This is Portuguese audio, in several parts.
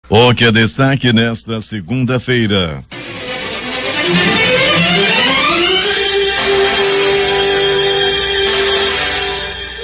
O que é destaque nesta segunda-feira?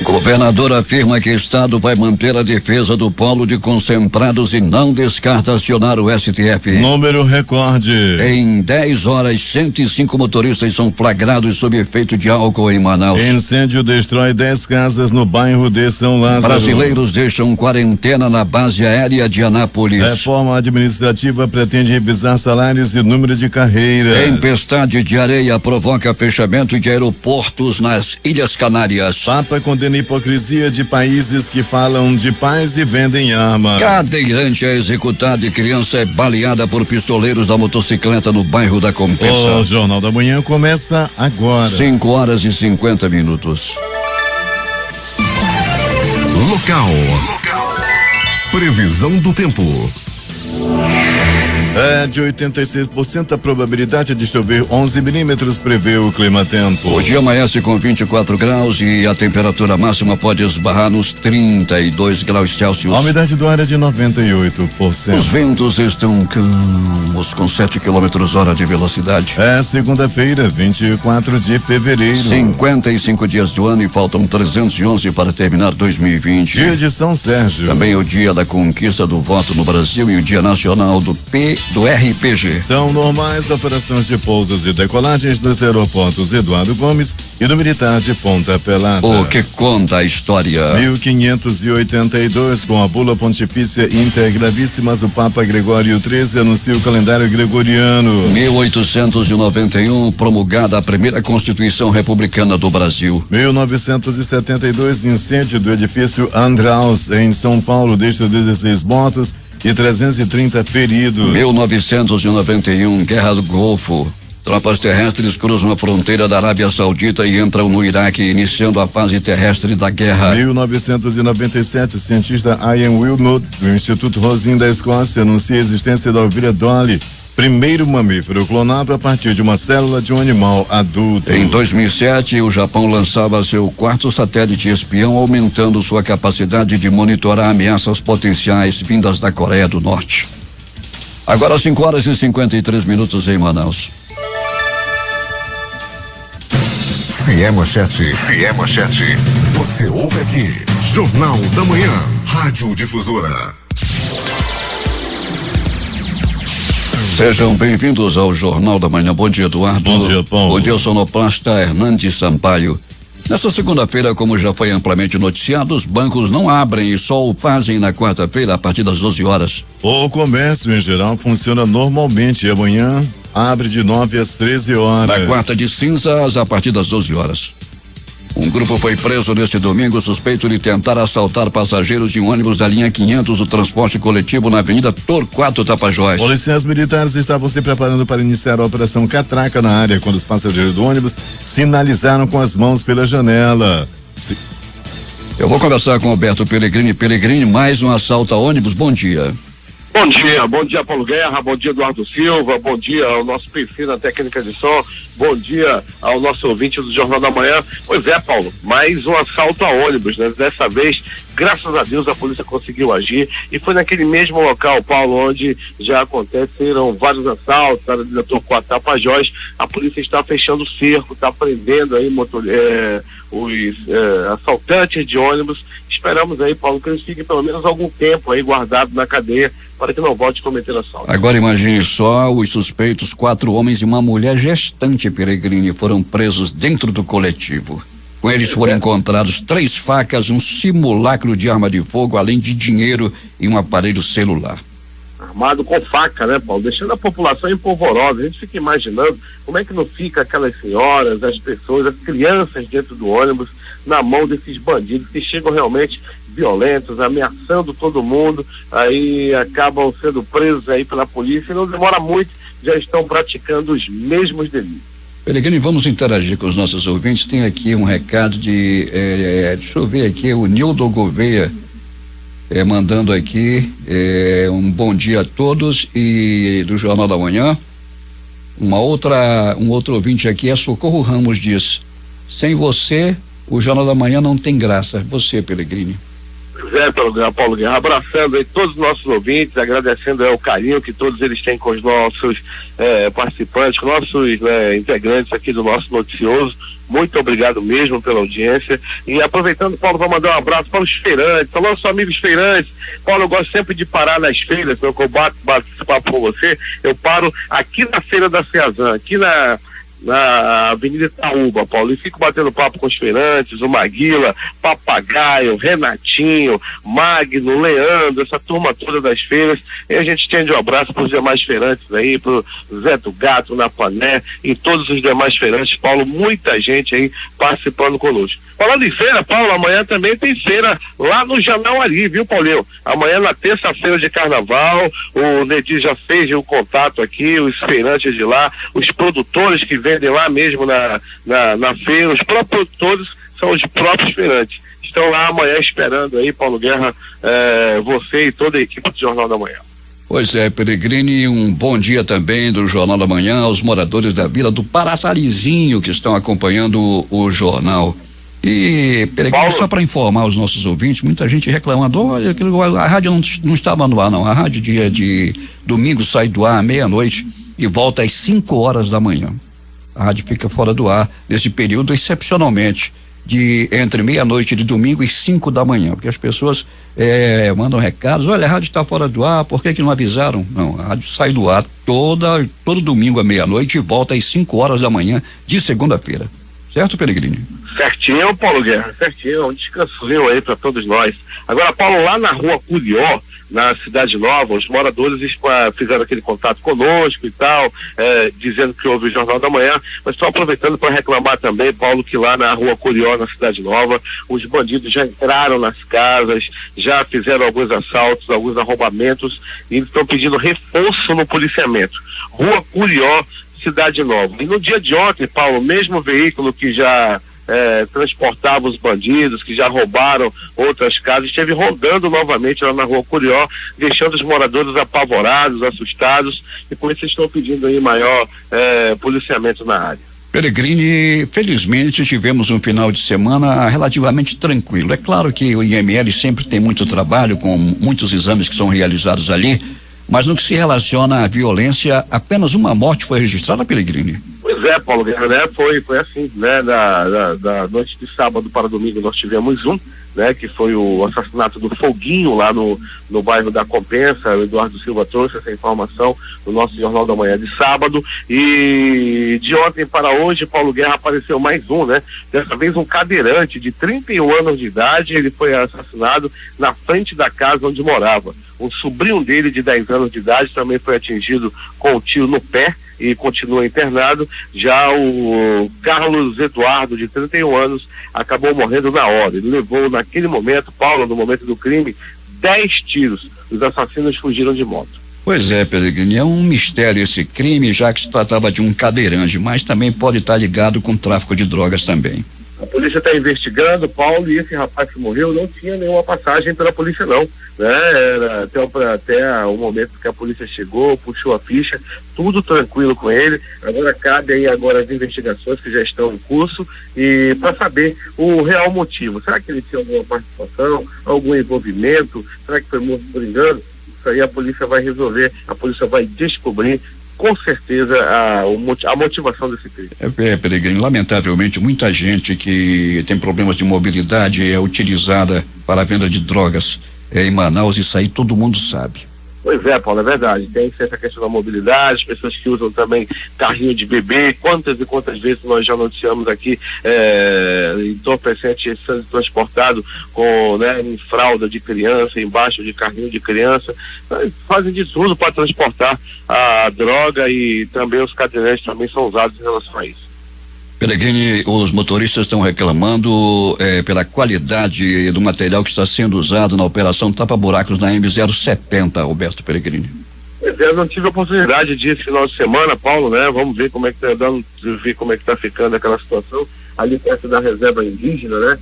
Governador afirma que Estado vai manter a defesa do polo de concentrados e não descarta acionar o STF. Número recorde. Em 10 horas, 105 motoristas são flagrados sob efeito de álcool em Manaus. Incêndio destrói 10 casas no bairro de São Lázaro. Brasileiros deixam quarentena na base aérea de Anápolis. Reforma administrativa pretende revisar salários e número de carreiras. Tempestade de areia provoca fechamento de aeroportos nas Ilhas Canárias. Papa condena a hipocrisia de países que falam de paz e vendem armas. Cadeirante é executado e criança é baleada por pistoleiros da motocicleta no bairro da Compensa. O Jornal da Manhã começa agora. 5 horas e 50 minutos. Local. Previsão do tempo. É de 86% a probabilidade de chover, 11 milímetros, prevê o Climatempo. O dia amanhece com 24 graus e a temperatura máxima pode esbarrar nos 32 graus Celsius. A umidade do ar é de 98%. Os ventos estão calmos com 7 km/h de velocidade. É segunda-feira, 24 de fevereiro. 55 dias do ano e faltam 311 para terminar 2020. Dia de São Sérgio. Também o dia da conquista do voto no Brasil e o dia nacional do RPG. São normais operações de pousos e decolagens nos aeroportos Eduardo Gomes e do Militar de Ponta Pelada. O que conta a história? 1582, com a bula pontifícia Intergravíssimas, o Papa Gregório XIII anuncia o calendário gregoriano. 1891, promulgada a primeira Constituição Republicana do Brasil. 1972, incêndio do edifício Andraus, em São Paulo, deixa 16 mortos e 330 feridos. 1991, Guerra do Golfo. Tropas terrestres cruzam a fronteira da Arábia Saudita e entram no Iraque, iniciando a fase terrestre da guerra. 1997, o cientista Ian Wilmot, do Instituto Rosin da Escócia, anuncia a existência da ovelha Dolly, primeiro mamífero clonado a partir de uma célula de um animal adulto. Em 2007, o Japão lançava seu quarto satélite espião, aumentando sua capacidade de monitorar ameaças potenciais vindas da Coreia do Norte. Agora 5 horas e 53 minutos em Manaus. Se é manchete. Você ouve aqui. Jornal da Manhã. Rádio Difusora. Sejam bem-vindos ao Jornal da Manhã. Bom dia, Eduardo. Bom dia, Paulo. Bom dia, sonoplasta Hernandes Sampaio. Nesta segunda-feira, como já foi amplamente noticiado, os bancos não abrem e só o fazem na quarta-feira a partir das 12 horas. O comércio, em geral, funciona normalmente e amanhã abre de 9 às 13 horas. Na quarta de cinzas, a partir das 12 horas. Um grupo foi preso neste domingo suspeito de tentar assaltar passageiros de um ônibus da linha 500 do transporte coletivo na Avenida Torquato Tapajós. Policiais militares estavam se preparando para iniciar a operação Catraca na área quando os passageiros do ônibus sinalizaram com as mãos pela janela. Eu vou conversar com o Alberto Pellegrini. Pellegrini, mais um assalto a ônibus. Bom dia. Bom dia Paulo Guerra, bom dia Eduardo Silva, bom dia ao nosso PC na técnica de som, bom dia ao nosso ouvinte do Jornal da Manhã. Pois é, Paulo, mais um assalto a ônibus, né? Dessa vez, graças a Deus, a polícia conseguiu agir e foi naquele mesmo local, Paulo, onde já aconteceram vários assaltos, na Avenida Torquato Tapajós. A polícia está fechando o cerco, está prendendo aí os assaltantes de ônibus. Esperamos aí, Paulo, que eles fiquem pelo menos algum tempo aí guardados na cadeia para que não volte a cometer assalto. Agora imagine só, os suspeitos, 4 homens e uma mulher gestante, Pellegrini, foram presos dentro do coletivo. Com eles foram encontrados 3 facas, um simulacro de arma de fogo, além de dinheiro e um aparelho celular. Armado com faca, né, Paulo? Deixando a população empolvorosa. A gente fica imaginando como é que não fica aquelas senhoras, as pessoas, as crianças dentro do ônibus, na mão desses bandidos que chegam realmente violentos, ameaçando todo mundo, aí acabam sendo presos aí pela polícia e não demora muito, já estão praticando os mesmos delitos. Pellegrini, vamos interagir com os nossos ouvintes. Tem aqui um recado de, deixa eu ver aqui, o Nildo Gouveia, mandando aqui um bom dia a todos e do Jornal da Manhã. Um outro ouvinte aqui é Socorro Ramos, diz: sem você o Jornal da Manhã não tem graça. Você, Pellegrini. Paulo Guerra, abraçando aí todos os nossos ouvintes, agradecendo o carinho que todos eles têm com os nossos participantes, com nossos integrantes aqui do nosso noticioso. Muito obrigado mesmo pela audiência. E aproveitando, Paulo, vou mandar um abraço para os feirantes, para nossos amigos feirantes. Paulo, eu gosto sempre de parar nas feiras, que eu bato papo com você. Eu paro aqui na Feira da Ceazan, aqui na Avenida Itaúba, Paulo, e fico batendo papo com os feirantes, o Maguila, Papagaio, Renatinho, Magno, Leandro, essa turma toda das feiras, e a gente estende um abraço para os demais feirantes aí, pro Zé do Gato, Napané, e todos os demais feirantes, Paulo, muita gente aí participando conosco. Falando em feira, Paulo, amanhã também tem feira lá no Janauari, viu, Paulinho? Amanhã, na terça-feira de carnaval, o Nedir já fez o contato aqui, os feirantes de lá, os produtores que vendem lá mesmo na feira, os próprios produtores são os próprios feirantes. Estão lá amanhã esperando aí, Paulo Guerra, você e toda a equipe do Jornal da Manhã. Pois é, Peregrini, um bom dia também do Jornal da Manhã aos moradores da Vila do Paraçarizinho que estão acompanhando o jornal. E, Peregrino, só para informar os nossos ouvintes, muita gente reclamando, olha, a rádio não estava no ar, não. A rádio dia de domingo sai do ar à meia-noite e volta às 5 horas da manhã. A rádio fica fora do ar nesse período, excepcionalmente, entre meia-noite de domingo e 5 da manhã, porque as pessoas mandam recados, olha, a rádio está fora do ar, por que não avisaram? Não, a rádio sai do ar todo domingo à meia-noite e volta às 5 horas da manhã de segunda-feira. Certo, Peregrini? Certinho, Paulo Guerra, certinho, um descansozinho aí para todos nós. Agora, Paulo, lá na Rua Curió, na Cidade Nova, os moradores fizeram aquele contato conosco e tal, dizendo que houve o Jornal da Manhã, mas estou aproveitando para reclamar também, Paulo, que lá na Rua Curió, na Cidade Nova, os bandidos já entraram nas casas, já fizeram alguns assaltos, alguns arrombamentos, e estão pedindo reforço no policiamento. Rua Curió, Cidade Nova. E no dia de ontem, Paulo, o mesmo veículo que já transportava os bandidos, que já roubaram outras casas, esteve rodando novamente lá na Rua Curió, deixando os moradores apavorados, assustados, e por isso estão pedindo aí maior policiamento na área. Peregrini, felizmente tivemos um final de semana relativamente tranquilo. É claro que o IML sempre tem muito trabalho, com muitos exames que são realizados ali, mas no que se relaciona à violência, apenas uma morte foi registrada, Peregrini? Pois é, Paulo Guerra, né? Foi assim, né? Da noite de sábado para domingo nós tivemos né? Que foi o assassinato do Foguinho lá no bairro da Compensa. O Eduardo Silva trouxe essa informação no nosso Jornal da Manhã de sábado, e de ontem para hoje, Paulo Guerra, apareceu mais um, né? Dessa vez um cadeirante de 31 anos de idade, ele foi assassinado na frente da casa onde morava. Um sobrinho dele de 10 anos de idade também foi atingido com um tiro no pé e continua internado. Já o Carlos Eduardo, de 31 anos, acabou morrendo na hora. Ele levou naquele momento, Paulo, no momento do crime, 10 tiros. Os assassinos fugiram de moto. Pois é, Peregrini, é um mistério esse crime, já que se tratava de um cadeirante, mas também pode estar ligado com tráfico de drogas também. A polícia está investigando, Paulo, e esse rapaz que morreu não tinha nenhuma passagem pela polícia, não, né? Era até o momento que a polícia chegou, puxou a ficha, tudo tranquilo com ele. Agora cabe aí as investigações que já estão em curso, e para saber o real motivo. Será que ele tinha alguma participação, algum envolvimento? Será que foi morto por engano? Isso aí a polícia vai resolver, a polícia vai descobrir com certeza a motivação desse crime. Peregrino, lamentavelmente muita gente que tem problemas de mobilidade é utilizada para a venda de drogas em Manaus, isso aí todo mundo sabe. Pois é, Paulo, é verdade. Tem essa questão da mobilidade, pessoas que usam também carrinho de bebê. Quantas e quantas vezes nós já noticiamos aqui entorpecente sendo transportado em fralda de criança, embaixo de carrinho de criança. Fazem de tudo para transportar a droga, e também os cadeirantes também são usados em relação a isso. Peregrini, os motoristas estão reclamando pela qualidade do material que está sendo usado na operação tapa-buracos na M070, Roberto Peregrini. Pois é, eu não tive a oportunidade disso final de semana, Paulo, né? Vamos ver como é que tá ficando aquela situação ali perto da reserva indígena, né?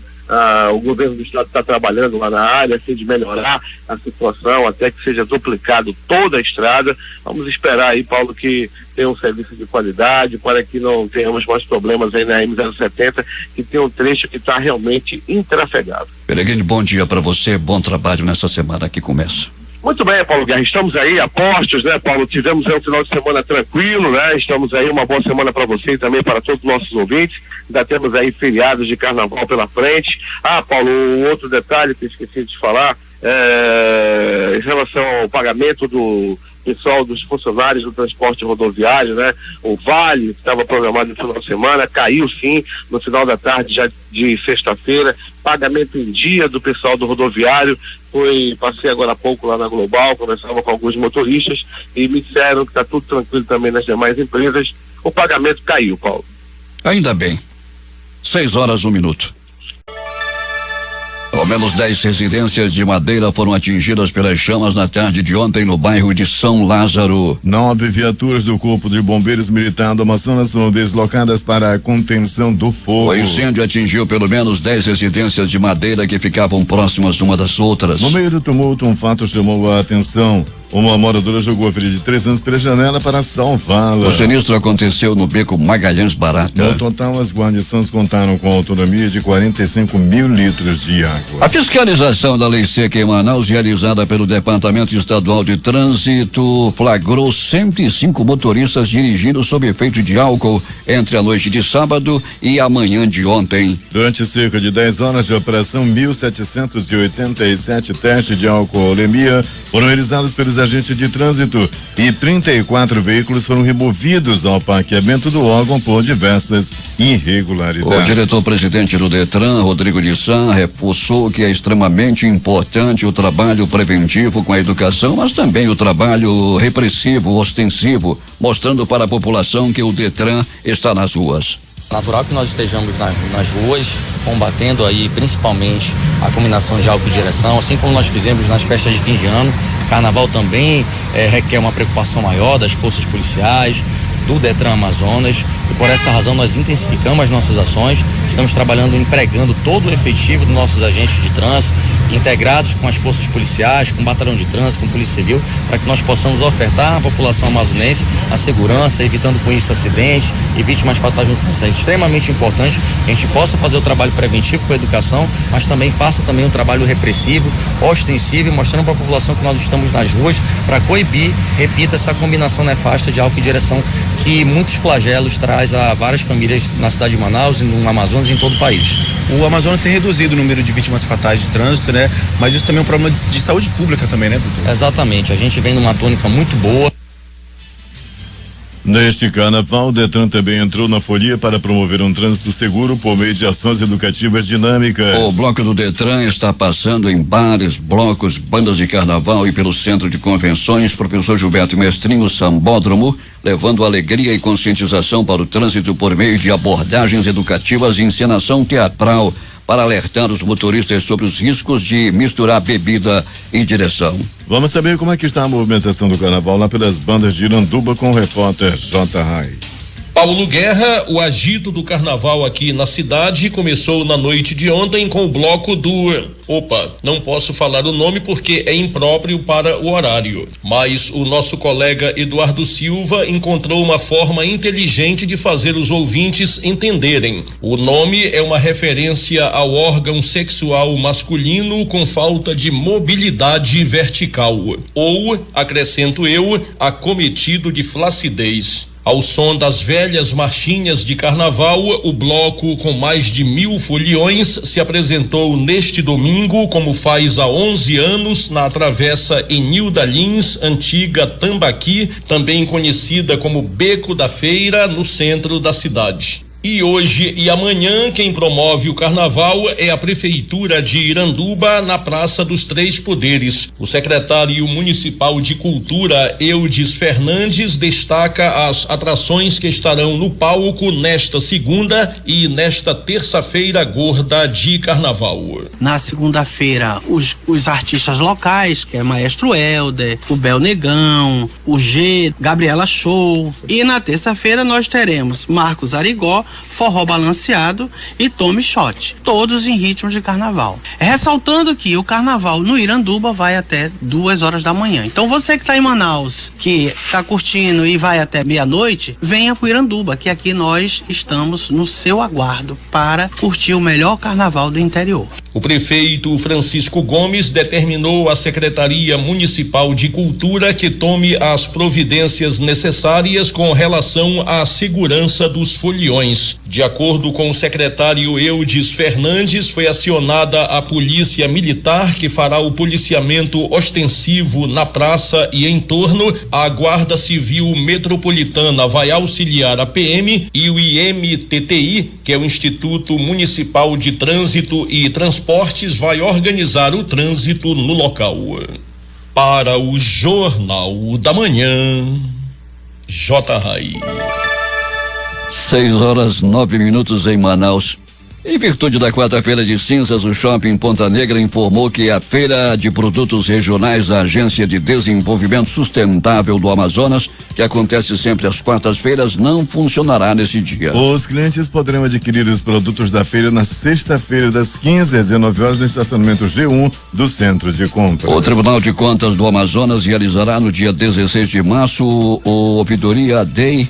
o governo do estado está trabalhando lá na área, assim, de melhorar a situação, até que seja duplicado toda a estrada. Vamos esperar aí, Paulo, que tenha um serviço de qualidade, para que não tenhamos mais problemas aí na M070, que tem um trecho que está realmente intrafegável. Peregrino, bom dia para você, bom trabalho nessa semana que começa. Muito bem, Paulo Guerra, estamos aí a postos, né, Paulo? Tivemos aí um final de semana tranquilo, né? Estamos aí, uma boa semana para você e também para todos os nossos ouvintes. Ainda temos aí feriados de carnaval pela frente. Paulo, um outro detalhe que eu esqueci de falar, em relação ao pagamento do pessoal, dos funcionários do transporte rodoviário, né? O Vale, que estava programado no final de semana, caiu sim no final da tarde já de sexta-feira. Pagamento em dia do pessoal do rodoviário. Passei agora há pouco lá na Global, conversava com alguns motoristas e me disseram que está tudo tranquilo também nas demais empresas. O pagamento caiu, Paulo. Ainda bem. 6:01. Ao menos 10 residências de Madeira foram atingidas pelas chamas na tarde de ontem no bairro de São Lázaro. 9 viaturas do Corpo de Bombeiros Militar do Amazonas são deslocadas para a contenção do fogo. O incêndio atingiu pelo menos 10 residências de Madeira que ficavam próximas uma das outras. No meio do tumulto, um fato chamou a atenção. Uma moradora jogou a filha de 3 anos pela janela para salvá-la. O sinistro aconteceu no beco Magalhães Barata. No total, as guarnições contaram com autonomia de 45 mil litros de água. A fiscalização da Lei Seca em Manaus, realizada pelo Departamento Estadual de Trânsito, flagrou 105 motoristas dirigindo sob efeito de álcool entre a noite de sábado e a manhã de ontem. Durante cerca de 10 horas de operação, 1.787 testes de alcoolemia foram realizados pelos agentes de trânsito e 34 veículos foram removidos ao parqueamento do órgão por diversas irregularidades. O diretor-presidente do Detran, Rodrigo de Sá, reforçou que é extremamente importante o trabalho preventivo com a educação, mas também o trabalho repressivo, ostensivo, mostrando para a população que o Detran está nas ruas. Natural que nós estejamos nas ruas, combatendo aí principalmente a combinação de álcool e direção, assim como nós fizemos nas festas de fim de ano. Carnaval também requer uma preocupação maior das forças policiais, do Detran Amazonas, e por essa razão nós intensificamos as nossas ações. Estamos trabalhando, empregando todo o efetivo dos nossos agentes de trânsito, integrados com as forças policiais, com o batalhão de trânsito, com a Polícia Civil, para que nós possamos ofertar à população amazonense a segurança, evitando com isso acidentes e vítimas fatais no trânsito. É extremamente importante que a gente possa fazer o trabalho preventivo com a educação, mas também faça também um trabalho repressivo, ostensivo, mostrando para a população que nós estamos nas ruas para coibir, repita, essa combinação nefasta de álcool e direção que muitos flagelos traz a várias famílias na cidade de Manaus, no Amazonas e em todo o país. O Amazonas tem reduzido o número de vítimas fatais de trânsito, né? Mas isso também é um problema de saúde pública também, né, doutor? Exatamente, a gente vem numa tônica muito boa. Neste carnaval, o Detran também entrou na folia para promover um trânsito seguro por meio de ações educativas dinâmicas. O bloco do Detran está passando em bares, blocos, bandas de carnaval e pelo centro de convenções Professor Gilberto Mestrinho Sambódromo, levando alegria e conscientização para o trânsito por meio de abordagens educativas e encenação teatral para alertar os motoristas sobre os riscos de misturar bebida e direção. Vamos saber como é que está a movimentação do carnaval lá pelas bandas de Iranduba com o repórter J. Rai. Paulo Guerra, o agito do carnaval aqui na cidade começou na noite de ontem com o bloco do... não posso falar o nome porque é impróprio para o horário, mas o nosso colega Eduardo Silva encontrou uma forma inteligente de fazer os ouvintes entenderem. O nome é uma referência ao órgão sexual masculino com falta de mobilidade vertical, ou, acrescento eu, acometido de flacidez. Ao som das velhas marchinhas de carnaval, o bloco com mais de 1000 foliões se apresentou neste domingo, como faz há 11 anos, na travessa Enilda Lins, antiga Tambaqui, também conhecida como Beco da Feira, no centro da cidade. E hoje e amanhã quem promove o carnaval é a Prefeitura de Iranduba, na Praça dos Três Poderes. O secretário municipal de Cultura, Eudes Fernandes, destaca as atrações que estarão no palco nesta segunda e nesta terça-feira gorda de carnaval. Na segunda-feira, os artistas locais, que é Maestro Helder, o Bel Negão, o G, Gabriela Show. E na terça-feira nós teremos Marcos Arigó forró balanceado e tome shot, todos em ritmo de carnaval. Ressaltando que o carnaval no Iranduba vai até 2 horas da manhã. Então você que está em Manaus, que está curtindo e vai até meia-noite, venha pro Iranduba, que aqui nós estamos no seu aguardo para curtir o melhor carnaval do interior. O prefeito Francisco Gomes determinou à Secretaria Municipal de Cultura que tome as providências necessárias com relação à segurança dos foliões. De acordo com o secretário Eudes Fernandes, foi acionada a Polícia Militar, que fará o policiamento ostensivo na praça e em torno. A Guarda Civil Metropolitana vai auxiliar a PM e o IMTTI, que é o Instituto Municipal de Trânsito e Transportes, vai organizar o trânsito no local. Para o Jornal da Manhã, J. Rai. 6h09 em Manaus. Em virtude da quarta-feira de cinzas, o Shopping Ponta Negra informou que a Feira de Produtos Regionais da Agência de Desenvolvimento Sustentável do Amazonas, que acontece sempre às quartas-feiras, não funcionará nesse dia. Os clientes poderão adquirir os produtos da feira na sexta-feira, das 15 às 19 horas, no estacionamento G1 do Centro de Compra. O Tribunal de Contas do Amazonas realizará no dia 16 de março o Ouvidoria Day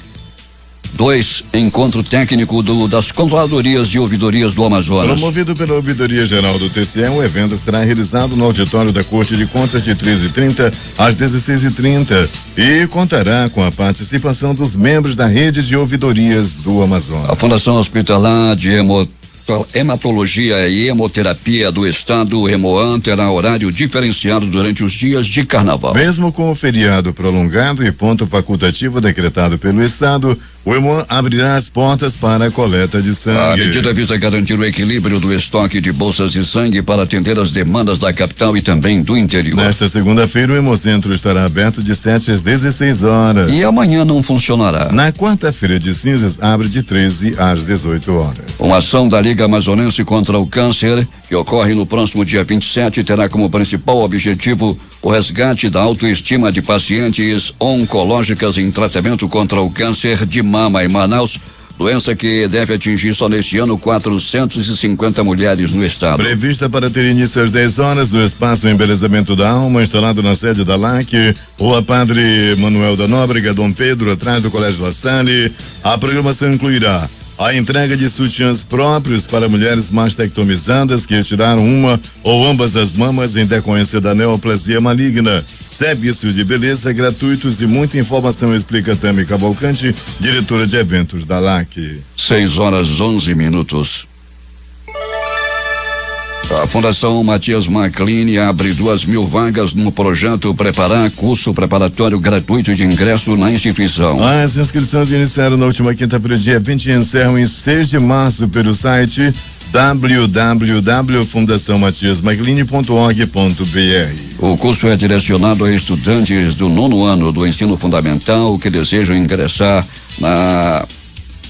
2, encontro técnico das controladorias de ouvidorias do Amazonas. Promovido pela Ouvidoria Geral do TCE, o evento será realizado no auditório da Corte de Contas de 13h30 às 16h30 e contará com a participação dos membros da rede de ouvidorias do Amazonas. A Fundação Hospitalar de Hematologia e Hemoterapia do Estado, Hemoan, terá horário diferenciado durante os dias de carnaval. Mesmo com o feriado prolongado e ponto facultativo decretado pelo Estado, o Hemoan abrirá as portas para a coleta de sangue. A medida visa garantir o equilíbrio do estoque de bolsas de sangue para atender as demandas da capital e também do interior. Nesta segunda-feira, o Hemocentro estará aberto de 7 às 16 horas. E amanhã não funcionará. Na quarta-feira de cinzas, abre de 13 às 18 horas. Uma ação da Liga Amazonense contra o Câncer, que ocorre no próximo dia 27, terá como principal objetivo o resgate da autoestima de pacientes oncológicas em tratamento contra o câncer de mama em Manaus, doença que deve atingir só neste ano 450 mulheres no estado. Prevista para ter início às 10 horas no espaço Embelezamento da Alma, instalado na sede da LAC, Rua Padre Manuel da Nóbrega, Dom Pedro, atrás do Colégio La Salle. A programação incluirá a entrega de sutiãs próprios para mulheres mastectomizadas que retiraram uma ou ambas as mamas em decorrência da neoplasia maligna. Serviços de beleza gratuitos e muita informação, explica Tami Cavalcante, diretora de eventos da LAC. 6h11. A Fundação Matias Macline abre 2.000 vagas no projeto Preparar, curso preparatório gratuito de ingresso na instituição. As inscrições iniciaram na última quinta-feira, dia 20, e encerram em 6 de março pelo site www.fundaçãomatiasmacline.org.br. O curso é direcionado a estudantes do 9º ano do ensino fundamental que desejam ingressar na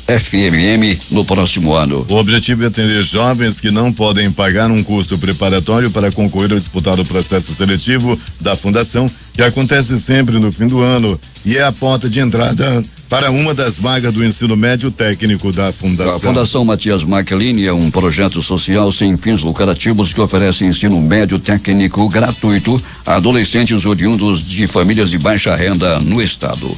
FMM no próximo ano. O objetivo é atender jovens que não podem pagar um curso preparatório para concorrer ao disputado processo seletivo da Fundação, que acontece sempre no fim do ano e é a porta de entrada para uma das vagas do ensino médio técnico da Fundação. A Fundação Matias Macline é um projeto social sem fins lucrativos que oferece ensino médio técnico gratuito a adolescentes oriundos de famílias de baixa renda no estado.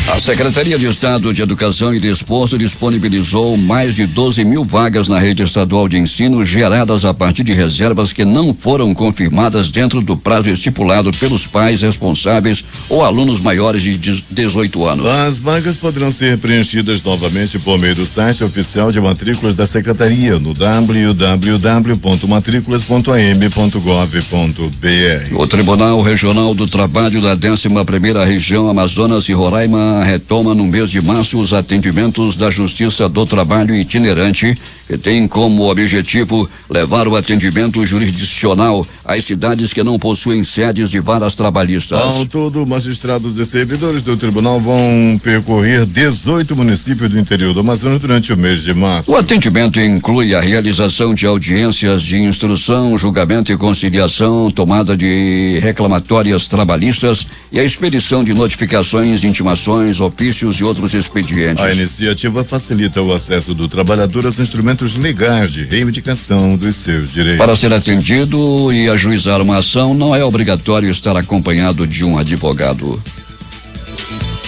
A Secretaria de Estado de Educação e Desporto disponibilizou mais de 12.000 vagas na rede estadual de ensino, geradas a partir de reservas que não foram confirmadas dentro do prazo estipulado pelos pais responsáveis ou alunos maiores de 18 anos. As vagas poderão ser preenchidas novamente por meio do site oficial de matrículas da Secretaria no www.matriculas.am.gov.br. O Tribunal Regional do Trabalho da 11ª Região Amazonas e Roraima retoma no mês de março os atendimentos da Justiça do Trabalho itinerante, que tem como objetivo levar o atendimento jurisdicional às cidades que não possuem sedes de varas trabalhistas. Ao todo, magistrados e servidores do tribunal vão percorrer 18 municípios do interior do Amazonas durante o mês de março. O atendimento inclui a realização de audiências de instrução, julgamento e conciliação, tomada de reclamatórias trabalhistas e a expedição de notificações, intimações licitações, ofícios e outros expedientes. A iniciativa facilita o acesso do trabalhador aos instrumentos legais de reivindicação dos seus direitos. Para ser atendido e ajuizar uma ação, não é obrigatório estar acompanhado de um advogado.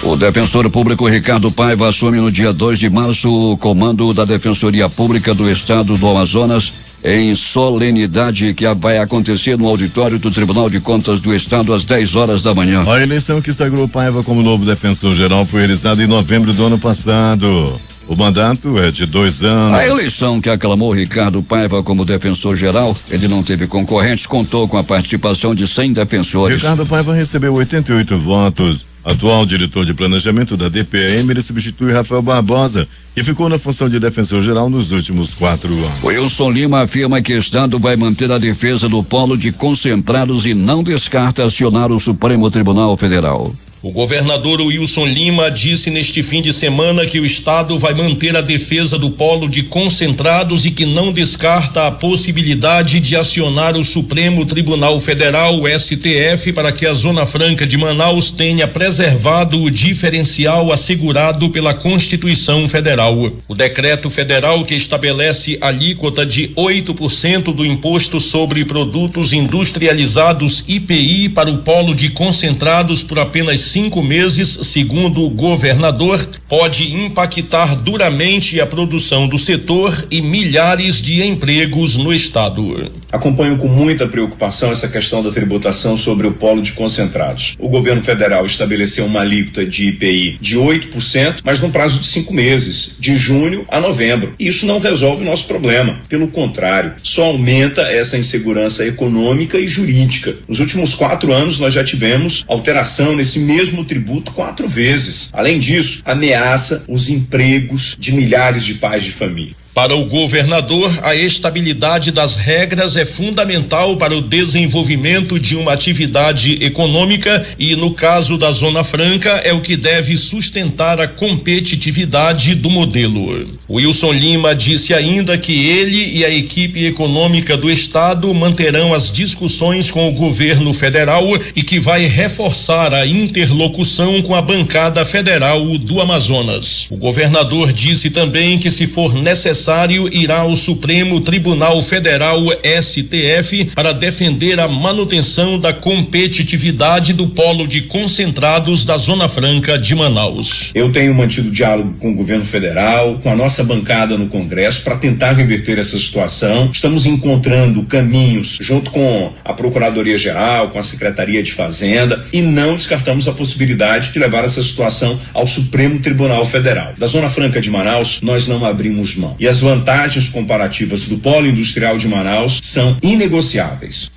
O defensor público Ricardo Paiva assume no dia 2 de março o comando da Defensoria Pública do Estado do Amazonas, em solenidade que vai acontecer no auditório do Tribunal de Contas do Estado às 10 horas da manhã. A eleição que sagrou Paiva como novo defensor-geral foi realizada em novembro do ano passado. O mandato é de 2 anos. A eleição que aclamou Ricardo Paiva como defensor-geral, ele não teve concorrentes, contou com a participação de 100 defensores. Ricardo Paiva recebeu 88 votos. Atual diretor de planejamento da DPM, ele substitui Rafael Barbosa, que ficou na função de defensor-geral nos últimos 4 anos. Wilson Lima afirma que o Estado vai manter a defesa do polo de concentrados e não descarta acionar o Supremo Tribunal Federal. O governador Wilson Lima disse neste fim de semana que o Estado vai manter a defesa do polo de concentrados e que não descarta a possibilidade de acionar o Supremo Tribunal Federal, o STF, para que a Zona Franca de Manaus tenha preservado o diferencial assegurado pela Constituição Federal. O decreto federal que estabelece alíquota de 8% do Imposto sobre Produtos Industrializados IPI para o polo de concentrados por apenas 5 meses, segundo o governador, pode impactar duramente a produção do setor e milhares de empregos no estado. Acompanho com muita preocupação essa questão da tributação sobre o polo de concentrados. O governo federal estabeleceu uma alíquota de IPI de 8%, mas no prazo de 5 meses, de junho a novembro. E isso não resolve o nosso problema. Pelo contrário, só aumenta essa insegurança econômica e jurídica. Nos últimos 4 anos, nós já tivemos alteração nesse mesmo tributo 4 vezes. Além disso, ameaça os empregos de milhares de pais de família. Para o governador, a estabilidade das regras é fundamental para o desenvolvimento de uma atividade econômica e, no caso da Zona Franca, é o que deve sustentar a competitividade do modelo. Wilson Lima disse ainda que ele e a equipe econômica do estado manterão as discussões com o governo federal e que vai reforçar a interlocução com a bancada federal do Amazonas. O governador disse também que, se for necessário, irá ao Supremo Tribunal Federal, STF, para defender a manutenção da competitividade do polo de concentrados da Zona Franca de Manaus. Eu tenho mantido diálogo com o governo federal, com a nossa bancada no Congresso, para tentar reverter essa situação. Estamos encontrando caminhos junto com a Procuradoria-Geral, com a Secretaria de Fazenda, e não descartamos a possibilidade de levar essa situação ao Supremo Tribunal Federal. Da Zona Franca de Manaus, nós não abrimos mão. E as vantagens comparativas do polo industrial de Manaus são inegociáveis.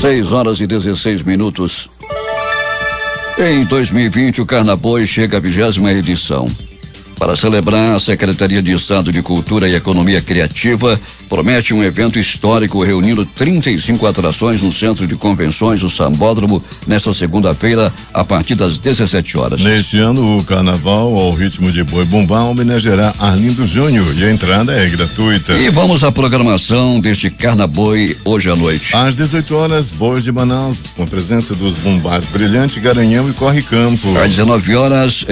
6:16. Em 2020, o Carnaboi chega à 20ª edição. Para celebrar, a Secretaria de Estado de Cultura e Economia Criativa promete um evento histórico reunindo 35 atrações no Centro de Convenções, o Sambódromo, nesta segunda-feira, a partir das 17 horas. Neste ano, o carnaval, ao ritmo de boi bumbá, homenageará Arlindo Júnior e a entrada é gratuita. E vamos à programação deste Carnaboi hoje à noite. Às 18 horas, Bois de Manaus, com a presença dos bumbás Brilhante, Garanhão e Corre Campo. Às 19 horas,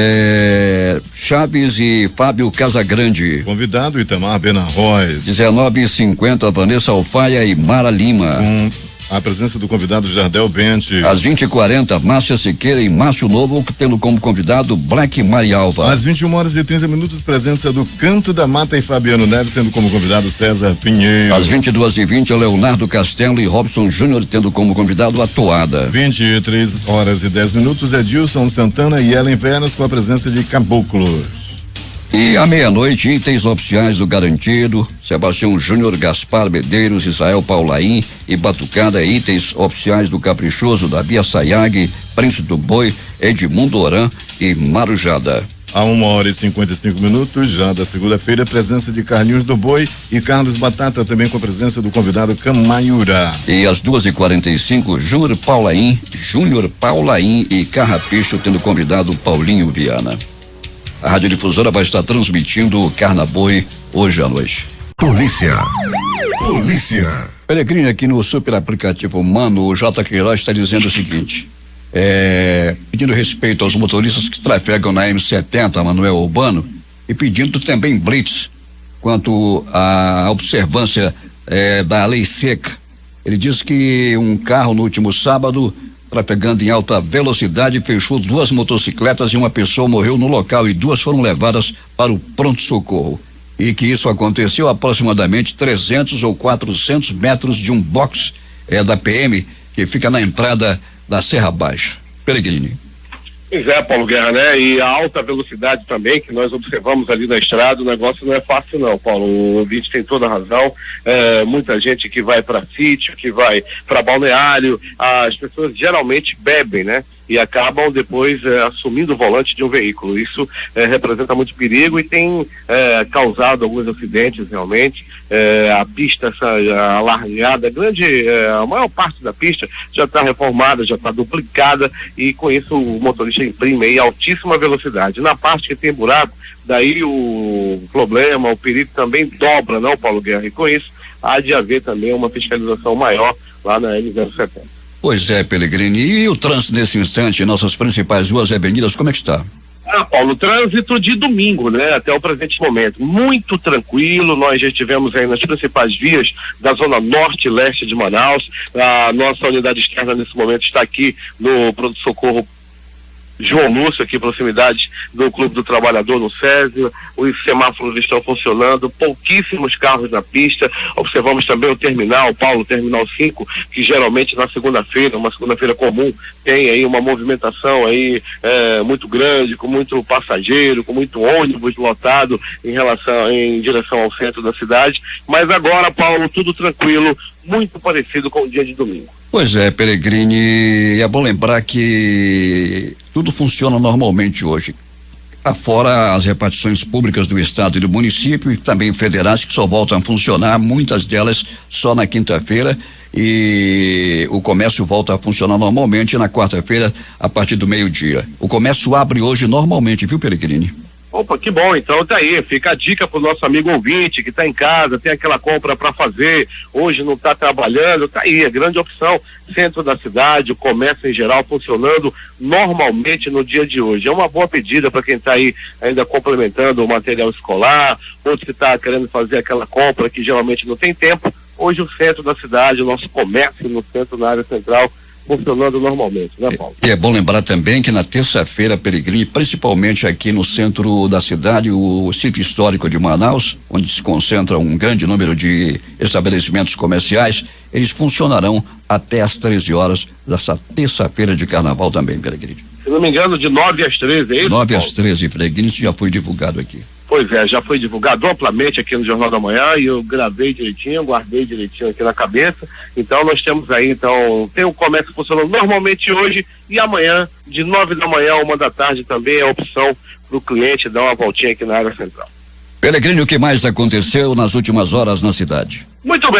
Chaves e Fábio Casagrande. Convidado Itamar Benarroz. 19h50, Vanessa Alfaia e Mara Lima. Com a presença do convidado Jardel Bente. Às 20h40, Márcia Siqueira e Márcio Novo, tendo como convidado Black Marialva. Às 21h30, presença do Canto da Mata e Fabiano Neves, tendo como convidado César Pinheiro. Às 22h20, Leonardo Castelo e Robson Júnior, tendo como convidado a Toada. 23h10, Edilson Santana e Ellen Veras, com a presença de Caboclos. E à meia-noite, itens oficiais do Garantido, Sebastião Júnior, Gaspar Medeiros, Israel Paulaim e Batucada, itens oficiais do Caprichoso, da Bia Sayag, Príncipe do Boi, Edmundo Oran e Marujada. A 1h55, já da segunda-feira, presença de Carlinhos do Boi e Carlos Batata, também com a presença do convidado Camaiurá. E às 2h45, Júnior Paulaim e Carrapicho, tendo convidado Paulinho Viana. A Rádio Difusora vai estar transmitindo o Carnaboi hoje à noite. Polícia. Peregrine, aqui no super aplicativo Mano, o J. Queiroz está dizendo o seguinte: pedindo respeito aos motoristas que trafegam na M70, Manuel Urbano, e pedindo também blitz quanto à observância da lei seca. Ele diz que um carro no último sábado, trafegando em alta velocidade, fechou 2 motocicletas e uma pessoa morreu no local e 2 foram levadas para o pronto-socorro. E que isso aconteceu a aproximadamente 300 ou 400 metros de um box da PM que fica na entrada da Serra Baixa. Peregrini. Pois é, Paulo Guerra, né? E a alta velocidade também, que nós observamos ali na estrada, o negócio não é fácil não, Paulo. O ouvinte tem toda a razão. Muita gente que vai para sítio, que vai para balneário, as pessoas geralmente bebem, né? E acabam depois assumindo o volante de um veículo. Isso representa muito perigo e tem causado alguns acidentes realmente. A pista, a largada grande, a maior parte da pista já está reformada, já está duplicada, e com isso o motorista imprime aí altíssima velocidade. Na parte que tem buraco, daí o problema, o perigo também dobra, não, Paulo Guerra? E com isso há de haver também uma fiscalização maior lá na L070. Pois é, Peregrini. E o trânsito nesse instante em nossas principais ruas e avenidas, como é que está? Paulo, trânsito de domingo, né? Até o presente momento, muito tranquilo. Nós já estivemos aí nas principais vias da zona norte e leste de Manaus. A nossa unidade externa nesse momento está aqui no pronto-socorro João Lúcio, aqui em proximidade do Clube do Trabalhador, no Césio. Os semáforos estão funcionando, pouquíssimos carros na pista. Observamos também o terminal, Paulo, terminal 5, que geralmente na segunda-feira, uma segunda-feira comum, tem aí uma movimentação aí muito grande, com muito passageiro, com muito ônibus lotado em direção ao centro da cidade. Mas agora, Paulo, tudo tranquilo, muito parecido com o dia de domingo. Pois é, Peregrini, é bom lembrar que tudo funciona normalmente hoje. Afora as repartições públicas do estado e do município, e também federais, que só voltam a funcionar, muitas delas só na quinta-feira, e o comércio volta a funcionar normalmente na quarta-feira a partir do meio-dia. O comércio abre hoje normalmente, viu, Peregrini? Opa, que bom, então tá aí, fica a dica pro nosso amigo ouvinte que tá em casa, tem aquela compra para fazer, hoje não tá trabalhando, tá aí, a grande opção, centro da cidade, o comércio em geral funcionando normalmente no dia de hoje. É uma boa pedida para quem tá aí ainda complementando o material escolar, outro que tá querendo fazer aquela compra que geralmente não tem tempo. Hoje o centro da cidade, o nosso comércio no centro, na área central, funcionando normalmente, né, Paulo? E é bom lembrar também que na terça-feira, Peregrini, principalmente aqui no centro da cidade, o sítio histórico de Manaus, onde se concentra um grande número de estabelecimentos comerciais, eles funcionarão até às 13 horas dessa terça-feira de carnaval também, Peregrini. Se não me engano, de 9 às 13, é isso? 9 às 13, Peregrini, isso já foi divulgado aqui. Pois é, já foi divulgado amplamente aqui no Jornal da Manhã, e eu gravei direitinho, guardei direitinho aqui na cabeça. Então nós temos aí, tem o comércio funcionando normalmente hoje, e amanhã, de 9 da manhã a 1 da tarde, também é a opção para o cliente dar uma voltinha aqui na área central. Peregrini, o que mais aconteceu nas últimas horas na cidade? Muito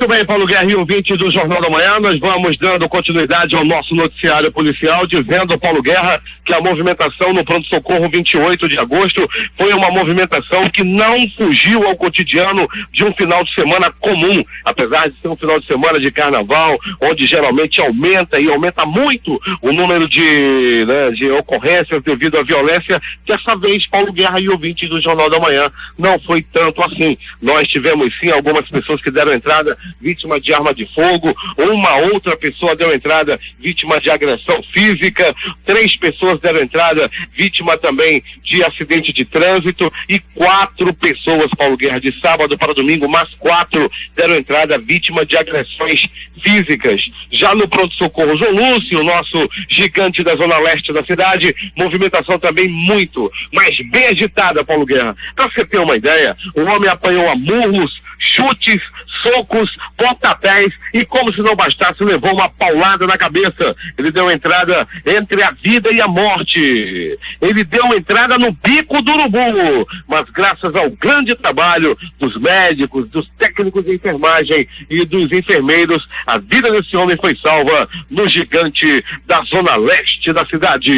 bem, Paulo Guerra e ouvinte do Jornal da Manhã, nós vamos dando continuidade ao nosso noticiário policial, dizendo, Paulo Guerra, que a movimentação no pronto-socorro 28 de agosto foi uma movimentação que não fugiu ao cotidiano de um final de semana comum, apesar de ser um final de semana de carnaval, onde geralmente aumenta muito o número de ocorrências devido à violência. Dessa vez, Paulo Guerra e ouvinte do Jornal da Manhã, não foi tanto assim. Nós tivemos sim algumas pessoas que deram entrada vítima de arma de fogo, uma outra pessoa deu entrada vítima de agressão física, 3 pessoas deram entrada vítima também de acidente de trânsito, e 4 pessoas, Paulo Guerra, de sábado para domingo, mais 4 deram entrada vítima de agressões físicas. Já no pronto-socorro João Lúcio, nosso gigante da zona leste da cidade, movimentação também muito, mas bem agitada, Paulo Guerra. Para você ter uma ideia, o homem apanhou a murros, chutes, socos, pontapés, e como se não bastasse, levou uma paulada na cabeça. Ele deu entrada entre a vida e a morte. Ele deu entrada no bico do urubu, mas graças ao grande trabalho dos médicos, dos técnicos de enfermagem e dos enfermeiros, a vida desse homem foi salva no gigante da zona leste da cidade.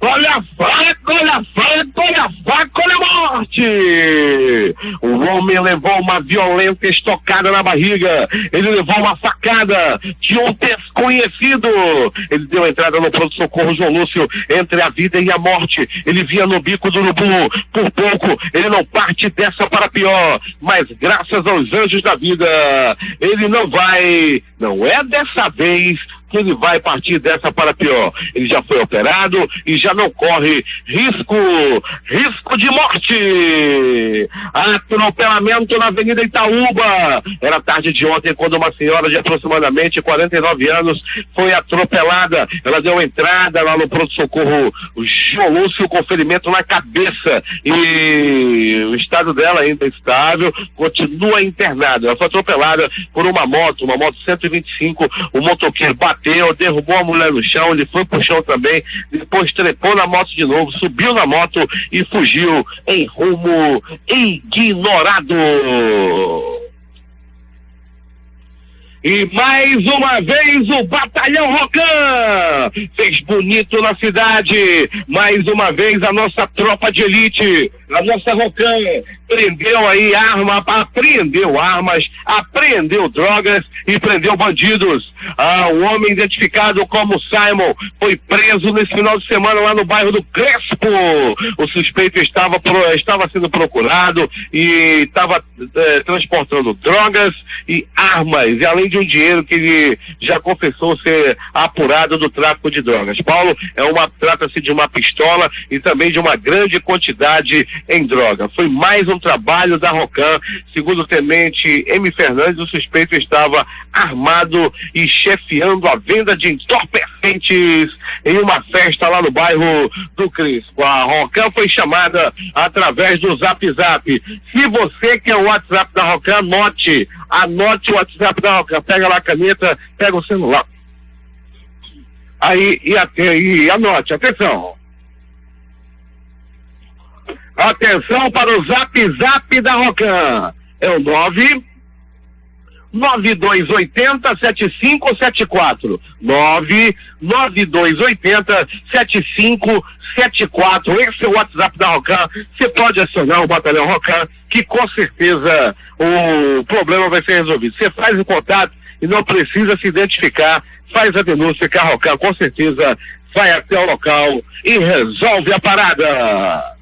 Olha a morte. O homem levou uma violenta estocada na barriga. Ele levou uma facada de um desconhecido. Ele deu entrada no pronto-socorro João Lúcio entre a vida e a morte. Ele via no bico do urubu. Por pouco, ele não parte dessa para pior. Mas graças aos anjos da vida, ele não é dessa vez que ele vai partir dessa para pior. Ele já foi operado e já não corre risco de morte. Atropelamento na Avenida Itaúba. Era tarde de ontem quando uma senhora de aproximadamente 49 anos foi atropelada. Ela deu entrada lá no pronto-socorro João Lúcio com ferimento na cabeça e o estado dela ainda é estável, continua internada. Ela foi atropelada por uma moto 125, o motoqueiro bateu, derrubou a mulher no chão, ele foi pro chão também, depois trepou na moto de novo, subiu na moto e fugiu em rumo ignorado. E mais uma vez o Batalhão Rocan fez bonito na cidade. Mais uma vez a nossa tropa de elite, a nossa Rocan prendeu aí apreendeu armas, apreendeu drogas e prendeu bandidos. Um homem identificado como Simon foi preso nesse final de semana lá no bairro do Crespo. O suspeito estava sendo procurado e estava transportando drogas e armas, e além de um dinheiro que ele já confessou ser apurado do tráfico de drogas. Paulo, trata-se de uma pistola e também de uma grande quantidade em droga. Foi mais um trabalho da Rocan. Segundo o tenente M. Fernandes, o suspeito estava armado e chefiando a venda de entorpecentes em uma festa lá no bairro do Crespo. A Rocan foi chamada através do Zap. Se você quer o WhatsApp da Rocan, anote o WhatsApp da Rocan, pega lá a caneta, pega o celular. Aí, e anote, atenção. Atenção para o Zap da Rocan. É o 99280-7574. 99280-7574. Esse é o WhatsApp da Rocan. Você pode acionar o Batalhão Rocan, que com certeza o problema vai ser resolvido. Você faz o contato e não precisa se identificar. Faz a denúncia que a Rocan com certeza vai até o local e resolve a parada.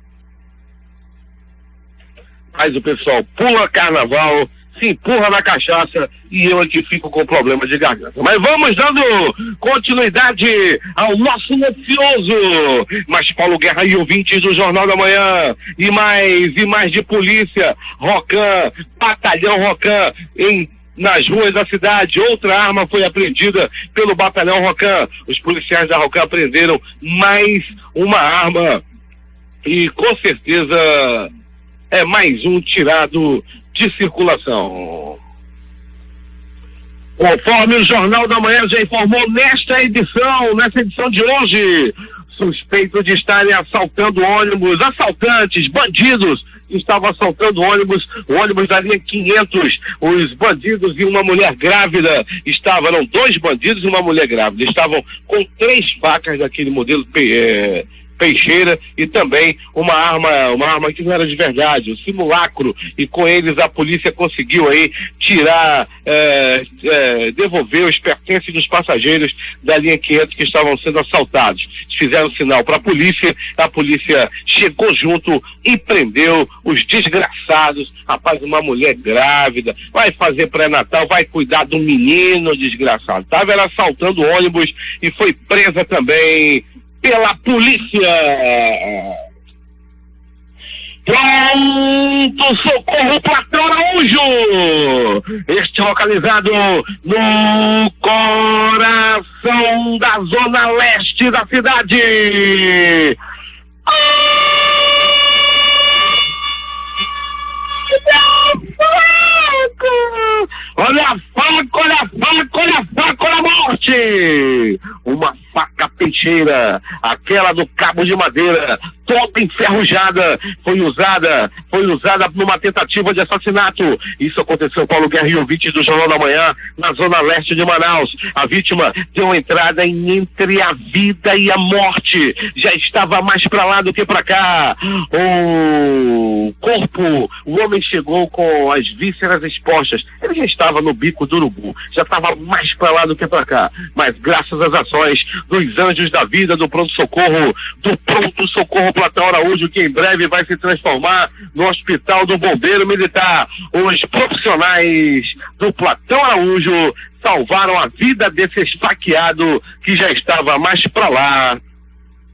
Mas o pessoal pula carnaval, se empurra na cachaça e eu aqui fico com problema de garganta. Mas vamos dando continuidade ao nosso noticioso. Mas Paulo Guerra e ouvintes do Jornal da Manhã, e mais de polícia, Rocan, Batalhão Rocan, nas ruas da cidade. Outra arma foi apreendida pelo Batalhão Rocan. Os policiais da Rocan apreenderam mais uma arma e com certeza é mais um tirado de circulação. Conforme o Jornal da Manhã já informou nessa edição de hoje, suspeito de estarem assaltando ônibus, assaltantes, bandidos, estavam assaltando o ônibus da linha 500, os bandidos e uma mulher grávida eram 2 bandidos e uma mulher grávida, estavam com 3 facas daquele modelo Peixeira e também uma arma que não era de verdade, um simulacro, e com eles a polícia conseguiu aí tirar, devolver os pertences dos passageiros da linha 500 que estavam sendo assaltados. Fizeram sinal para a polícia chegou junto e prendeu os desgraçados. Rapaz, uma mulher grávida, vai fazer pré-natal, vai cuidar do menino desgraçado. Estava assaltando o ônibus e foi presa também pela polícia. Pronto socorro Platão Araújo, este localizado no coração da zona leste da cidade. Olha a faca, olha a morte. Uma faca Capeixeira, aquela do Cabo de Madeira, toda enferrujada, foi usada numa tentativa de assassinato. Isso aconteceu, Paulo Guerra e ouvintes do Jornal da Manhã, na zona leste de Manaus. A vítima deu entrada entre a vida e a morte, já estava mais para lá do que para cá. O homem chegou com as vísceras expostas, ele já estava no bico do urubu, já estava mais para lá do que para cá, mas graças às ações dos anjos da vida, do pronto-socorro Platão Araújo, que em breve vai se transformar no Hospital do Bombeiro Militar, os profissionais do Platão Araújo salvaram a vida desse esfaqueado que já estava mais para lá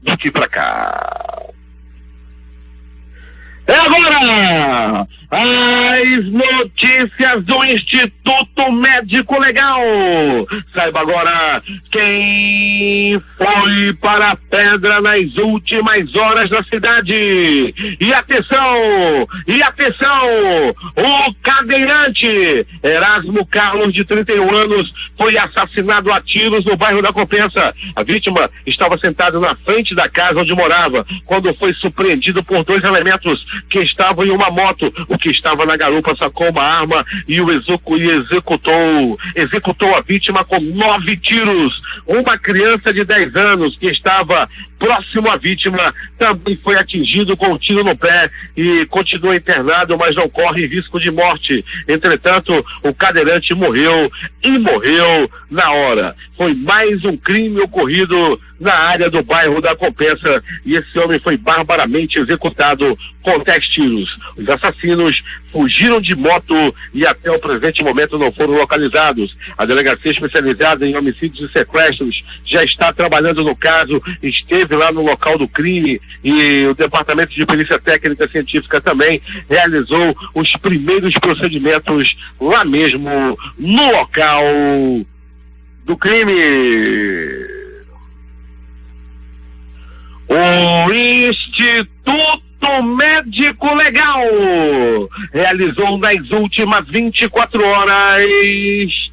do que para cá. É agora as notícias do Instituto Médico Legal. Saiba agora quem foi para a pedra nas últimas horas da cidade. E atenção, o cadeirante Erasmo Carlos, de 31 anos, foi assassinado a tiros no bairro da Compensa. A vítima estava sentado na frente da casa onde morava, quando foi surpreendido por 2 elementos que estavam em uma moto. O que estava na garupa sacou uma arma e executou a vítima com 9 tiros. Uma criança de 10 anos que estava próximo à vítima também foi atingido com um tiro no pé e continua internado, mas não corre risco de morte. Entretanto, o cadeirante morreu na hora. Foi mais um crime ocorrido na área do bairro da Compensa e esse homem foi barbaramente executado com 10 tiros. Os assassinos fugiram de moto e até o presente momento não foram localizados. A delegacia especializada em homicídios e sequestros já está trabalhando no caso, esteve lá no local do crime e o Departamento de Perícia Técnica Científica também realizou os primeiros procedimentos lá mesmo no local do crime. O Instituto Médico Legal realizou nas últimas 24 horas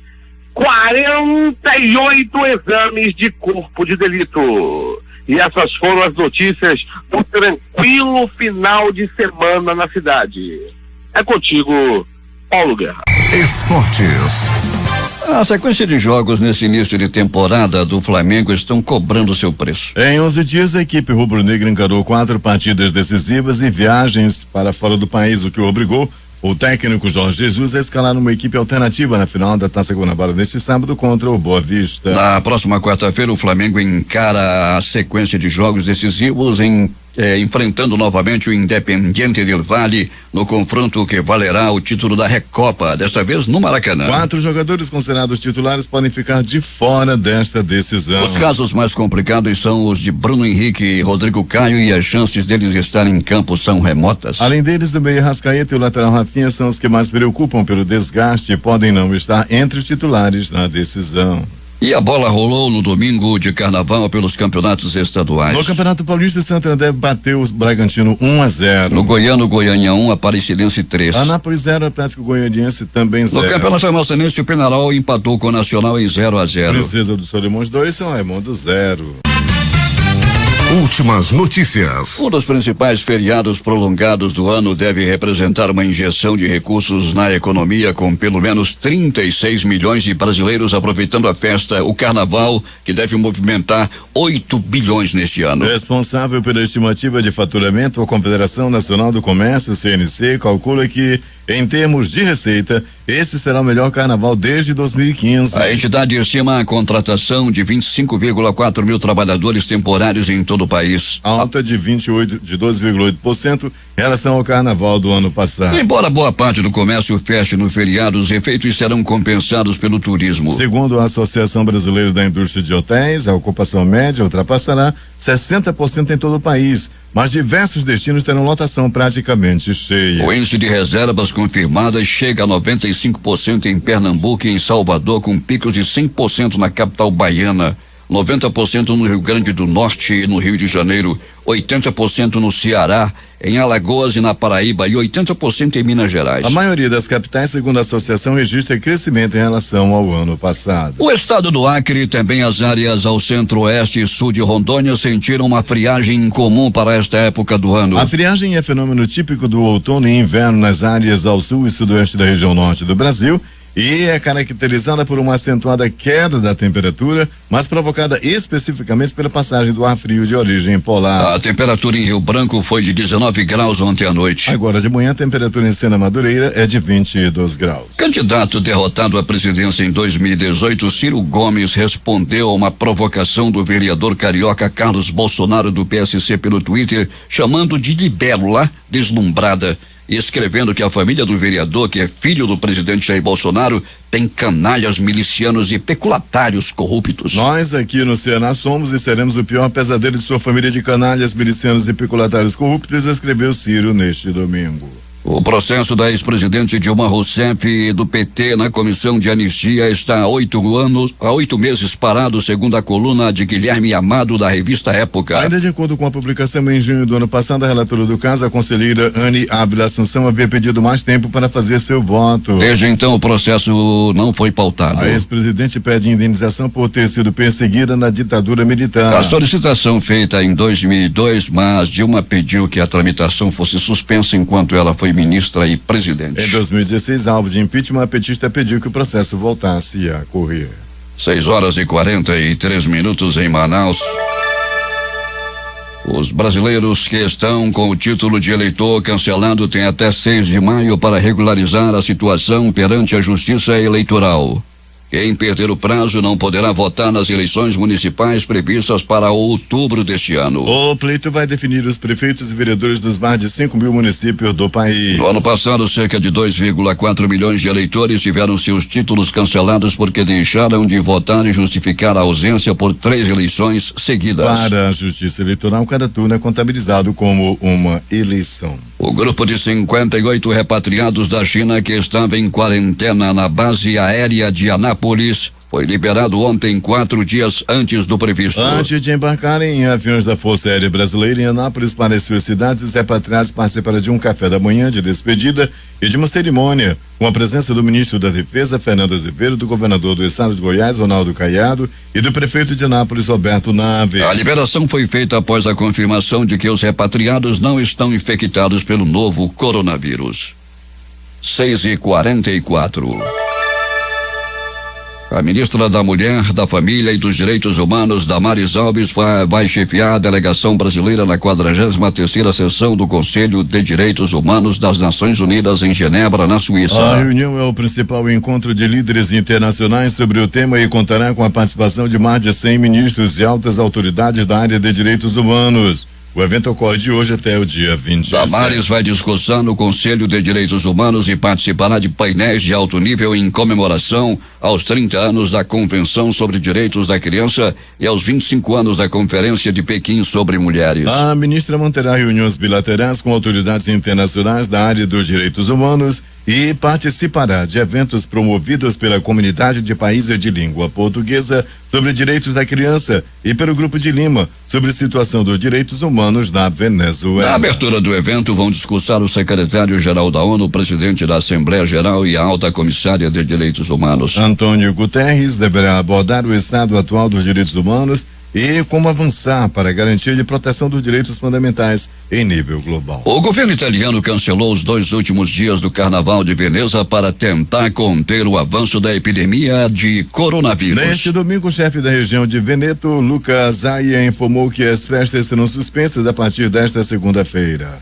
48 exames de corpo de delito. E essas foram as notícias do tranquilo final de semana na cidade. É contigo, Paulo Guerra. Esportes. A sequência de jogos nesse início de temporada do Flamengo estão cobrando seu preço. Em 11 dias, a equipe rubro-negra encarou 4 partidas decisivas e viagens para fora do país, o que obrigou o técnico Jorge Jesus a escalar uma equipe alternativa na final da Taça Guanabara neste sábado contra o Boa Vista. Na próxima quarta-feira, o Flamengo encara a sequência de jogos decisivos enfrentando novamente o Independiente del Valle no confronto que valerá o título da Recopa, desta vez no Maracanã. 4 jogadores considerados titulares podem ficar de fora desta decisão. Os casos mais complicados são os de Bruno Henrique e Rodrigo Caio, e as chances deles estarem em campo são remotas. Além deles, o meia Rascaeta e o lateral Rafinha são os que mais preocupam pelo desgaste e podem não estar entre os titulares na decisão. E a bola rolou no domingo de carnaval pelos campeonatos estaduais. No Campeonato Paulista, o Santo André bateu o Bragantino 1-0. No Goiano, Goiânia 1, Aparecidense 3. Anápolis 0, Atlético Goianiense também 0. No Campeonato Amazonense, o Penarol empatou com o Nacional em 0-0. Princesa dos Solimões 2, São Raimundo 0. Últimas notícias. Um dos principais feriados prolongados do ano deve representar uma injeção de recursos na economia, com pelo menos 36 milhões de brasileiros aproveitando a festa, o carnaval, que deve movimentar 8 bilhões neste ano. Responsável pela estimativa de faturamento, a Confederação Nacional do Comércio, CNC, calcula que, em termos de receita, esse será o melhor carnaval desde 2015. A entidade estima a contratação de 25,4 mil trabalhadores temporários em todo o país. Alta de 12,8% em relação ao carnaval do ano passado. Embora boa parte do comércio feche no feriado, os efeitos serão compensados pelo turismo. Segundo a Associação Brasileira da Indústria de Hotéis, a ocupação média ultrapassará 60% em todo o país, mas diversos destinos terão lotação praticamente cheia. O índice de reservas confirmadas chega a 95% em Pernambuco e em Salvador, com picos de 100% na capital baiana. 90% no Rio Grande do Norte e no Rio de Janeiro, 80% no Ceará, em Alagoas e na Paraíba e 80% em Minas Gerais. A maioria das capitais, segundo a associação, registra crescimento em relação ao ano passado. O estado do Acre e também as áreas ao centro-oeste e sul de Rondônia sentiram uma friagem incomum para esta época do ano. A friagem é fenômeno típico do outono e inverno nas áreas ao sul e sudoeste da região norte do Brasil e é caracterizada por uma acentuada queda da temperatura, mas provocada especificamente pela passagem do ar frio de origem polar. A temperatura em Rio Branco foi de 19 graus ontem à noite. Agora de manhã a temperatura em Sena Madureira é de 22 graus. Candidato derrotado à presidência em 2018, Ciro Gomes respondeu a uma provocação do vereador carioca Carlos Bolsonaro do PSC pelo Twitter, chamando de libélula deslumbrada e escrevendo que a família do vereador, que é filho do presidente Jair Bolsonaro, tem canalhas milicianos e peculatários corruptos. Nós aqui no Ceará somos e seremos o pior pesadelo de sua família de canalhas milicianos e peculatários corruptos, escreveu Ciro neste domingo. O processo da ex-presidente Dilma Rousseff e do PT na comissão de anistia está há 8 meses parado, segundo a coluna de Guilherme Amado da revista Época. Ainda de acordo com a publicação em junho do ano passado, a relatora do caso, a conselheira Anne Ávila Assunção, havia pedido mais tempo para fazer seu voto. Desde então o processo não foi pautado. A ex-presidente pede indenização por ter sido perseguida na ditadura militar. A solicitação feita em 2002, mas Dilma pediu que a tramitação fosse suspensa enquanto ela foi ministra e presidente. Em 2016, alvo de impeachment, a petista pediu que o processo voltasse a correr. 6:43 em Manaus. Os brasileiros que estão com o título de eleitor cancelado têm até 6 de maio para regularizar a situação perante a Justiça Eleitoral. Quem perder o prazo não poderá votar nas eleições municipais previstas para outubro deste ano. O pleito vai definir os prefeitos e vereadores dos mais de 5 mil municípios do país. No ano passado, cerca de 2,4 milhões de eleitores tiveram seus títulos cancelados porque deixaram de votar e justificar a ausência por 3 eleições seguidas. Para a Justiça Eleitoral, cada turno é contabilizado como uma eleição. O grupo de 58 repatriados da China que estava em quarentena na base aérea de Anápolis foi liberado ontem, 4 dias antes do previsto. Antes de embarcarem em aviões da Força Aérea Brasileira em Anápolis para as suas cidades, os repatriados participaram de um café da manhã de despedida e de uma cerimônia com a presença do ministro da Defesa, Fernando Azevedo, do governador do estado de Goiás, Ronaldo Caiado, e do prefeito de Anápolis, Roberto Naves. A liberação foi feita após a confirmação de que os repatriados não estão infectados pelo novo coronavírus. 6:44. A ministra da Mulher, da Família e dos Direitos Humanos, Damares Alves, vai chefiar a delegação brasileira na 43ª sessão do Conselho de Direitos Humanos das Nações Unidas em Genebra, na Suíça. A reunião é o principal encontro de líderes internacionais sobre o tema e contará com a participação de mais de 100 ministros e altas autoridades da área de direitos humanos. O evento ocorre de hoje até o dia 27. Damares vai discursar no Conselho de Direitos Humanos e participará de painéis de alto nível em comemoração aos 30 anos da Convenção sobre Direitos da Criança e aos 25 anos da Conferência de Pequim sobre Mulheres. A ministra manterá reuniões bilaterais com autoridades internacionais da área dos direitos humanos e participará de eventos promovidos pela comunidade de países de língua portuguesa sobre direitos da criança e pelo Grupo de Lima sobre situação dos direitos humanos na Venezuela. Na abertura do evento vão discursar o secretário-geral da ONU, o presidente da Assembleia Geral e a alta comissária de direitos humanos. Antônio Guterres deverá abordar o estado atual dos direitos humanos e como avançar para a garantia de proteção dos direitos fundamentais em nível global. O governo italiano cancelou os 2 últimos dias do Carnaval de Veneza para tentar conter o avanço da epidemia de coronavírus. Neste domingo, o chefe da região de Veneto, Luca Zaia, informou que as festas serão suspensas a partir desta segunda-feira.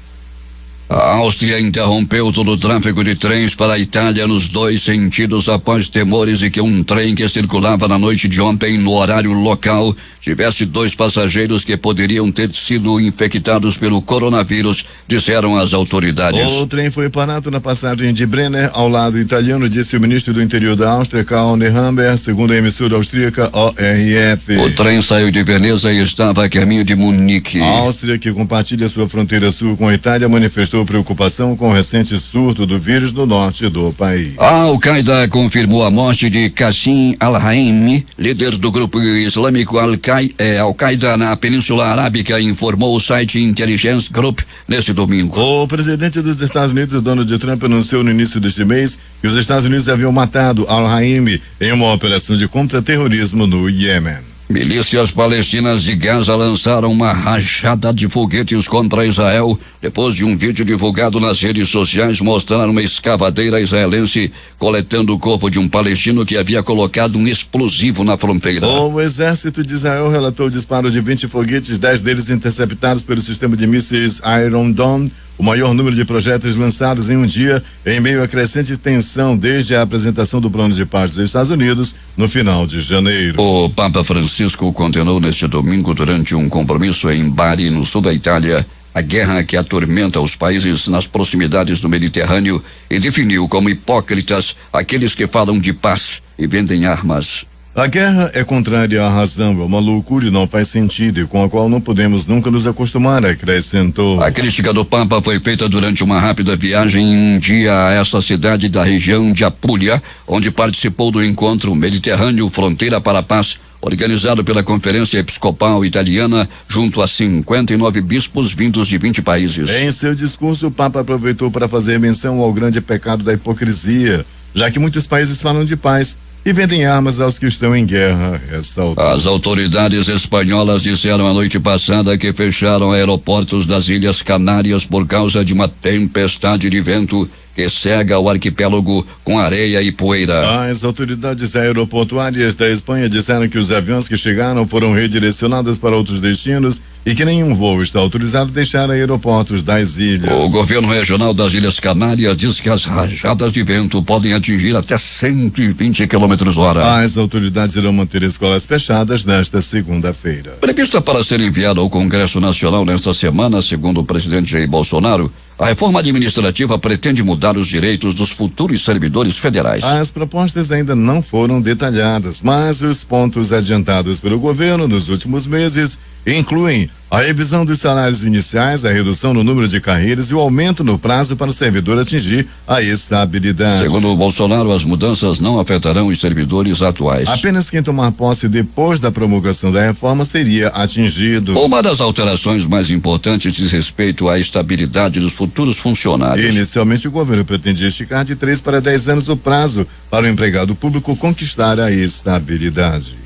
A Áustria interrompeu todo o tráfego de trens para a Itália nos 2 sentidos após temores de que um trem que circulava na noite de ontem no horário local tivesse 2 passageiros que poderiam ter sido infectados pelo coronavírus, disseram as autoridades. O trem foi parado na passagem de Brenner, ao lado italiano, disse o ministro do interior da Áustria, Karl Nehammer, segundo a emissora austríaca ORF. O trem saiu de Veneza e estava a caminho de Munique. A Áustria, que compartilha sua fronteira sul com a Itália, manifestou manifestou preocupação com o recente surto do vírus no norte do país. A Al-Qaeda confirmou a morte de Qasim Al-Haimi, líder do grupo islâmico Al-Qaeda na Península Arábica, informou o site Intelligence Group neste domingo. O presidente dos Estados Unidos, Donald Trump, anunciou no início deste mês que os Estados Unidos haviam matado Al-Haimi em uma operação de contra-terrorismo no Iêmen. Milícias palestinas de Gaza lançaram uma rajada de foguetes contra Israel depois de um vídeo divulgado nas redes sociais mostrar uma escavadeira israelense coletando o corpo de um palestino que havia colocado um explosivo na fronteira. O exército de Israel relatou o disparo de 20 foguetes, 10 deles interceptados pelo sistema de mísseis Iron Dome, o maior número de projéteis lançados em um dia, em meio à crescente tensão desde a apresentação do plano de paz dos Estados Unidos no final de janeiro. O Papa Francisco condenou neste domingo, durante um compromisso em Bari, no sul da Itália, a guerra que atormenta os países nas proximidades do Mediterrâneo e definiu como hipócritas aqueles que falam de paz e vendem armas. A guerra é contrária à razão, é uma loucura e não faz sentido, e com a qual não podemos nunca nos acostumar, acrescentou. A crítica do Papa foi feita durante uma rápida viagem em um dia a essa cidade da região de Apulia, onde participou do encontro Mediterrâneo Fronteira para a Paz, organizado pela Conferência Episcopal Italiana, junto a 59 bispos vindos de 20 países. Em seu discurso, o Papa aproveitou para fazer menção ao grande pecado da hipocrisia, já que muitos países falam de paz e vendem armas aos que estão em guerra, ressaltou. As autoridades espanholas disseram a noite passada que fecharam aeroportos das Ilhas Canárias por causa de uma tempestade de vento que cega o arquipélago com areia e poeira. As autoridades aeroportuárias da Espanha disseram que os aviões que chegaram foram redirecionados para outros destinos e que nenhum voo está autorizado a deixar aeroportos das ilhas. O governo regional das Ilhas Canárias diz que as rajadas de vento podem atingir até 120 km/h. As autoridades irão manter escolas fechadas nesta segunda-feira. Prevista para ser enviada ao Congresso Nacional nesta semana, segundo o presidente Jair Bolsonaro, a reforma administrativa pretende mudar os direitos dos futuros servidores federais. As propostas ainda não foram detalhadas, mas os pontos adiantados pelo governo nos últimos meses incluem a revisão dos salários iniciais, a redução no número de carreiras e o aumento no prazo para o servidor atingir a estabilidade. Segundo o Bolsonaro, as mudanças não afetarão os servidores atuais. Apenas quem tomar posse depois da promulgação da reforma seria atingido. Uma das alterações mais importantes diz respeito à estabilidade dos futuros funcionários. Inicialmente, o governo pretendia esticar de 3 para 10 anos o prazo para o empregado público conquistar a estabilidade.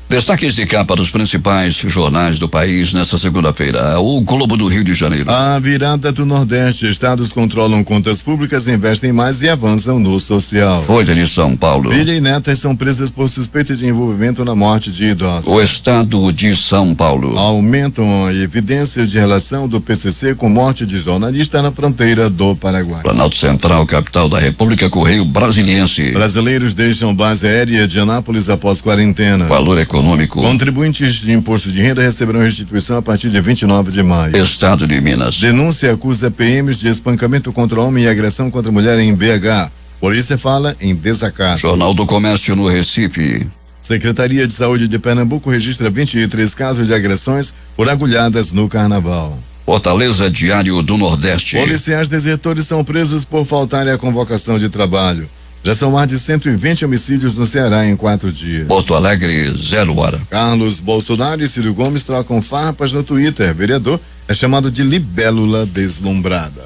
Destaques de capa dos principais jornais do país nesta segunda-feira. O Globo do Rio de Janeiro. A virada do Nordeste. Estados controlam contas públicas, investem mais e avançam no social. Folha de São Paulo. Filha e netas são presas por suspeita de envolvimento na morte de idosos. O Estado de São Paulo. Aumentam evidências de relação do PCC com morte de jornalista na fronteira do Paraguai. Planalto Central, capital da República, Correio Brasiliense. Brasileiros deixam base aérea de Anápolis após quarentena. Valor econômico. Contribuintes de imposto de renda receberão restituição a partir de 29 de maio. Estado de Minas. Denúncia acusa PMs de espancamento contra homem e agressão contra mulher em BH. Polícia fala em desacato. Jornal do Comércio no Recife. Secretaria de Saúde de Pernambuco registra 23 casos de agressões por agulhadas no carnaval. Fortaleza, Diário do Nordeste. Policiais desertores são presos por faltarem à convocação de trabalho. Já são mais de 120 homicídios no Ceará em 4 dias. Porto Alegre, 0 hora. Carlos Bolsonaro e Ciro Gomes trocam farpas no Twitter. Vereador é chamado de libélula deslumbrada.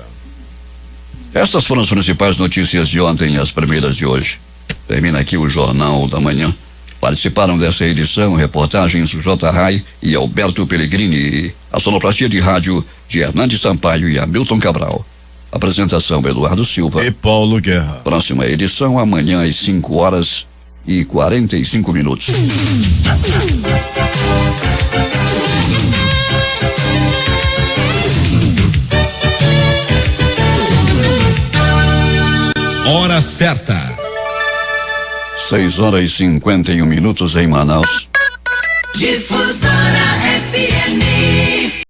Essas foram as principais notícias de ontem e as primeiras de hoje. Termina aqui o Jornal da Manhã. Participaram dessa edição reportagens J. Rai e Alberto Pellegrini. A sonoplastia de rádio de Hernandes Sampaio e Hamilton Cabral. Apresentação Eduardo Silva e Paulo Guerra. Próxima edição amanhã às 5h45. Hora certa. 6h51 em Manaus. Difusão.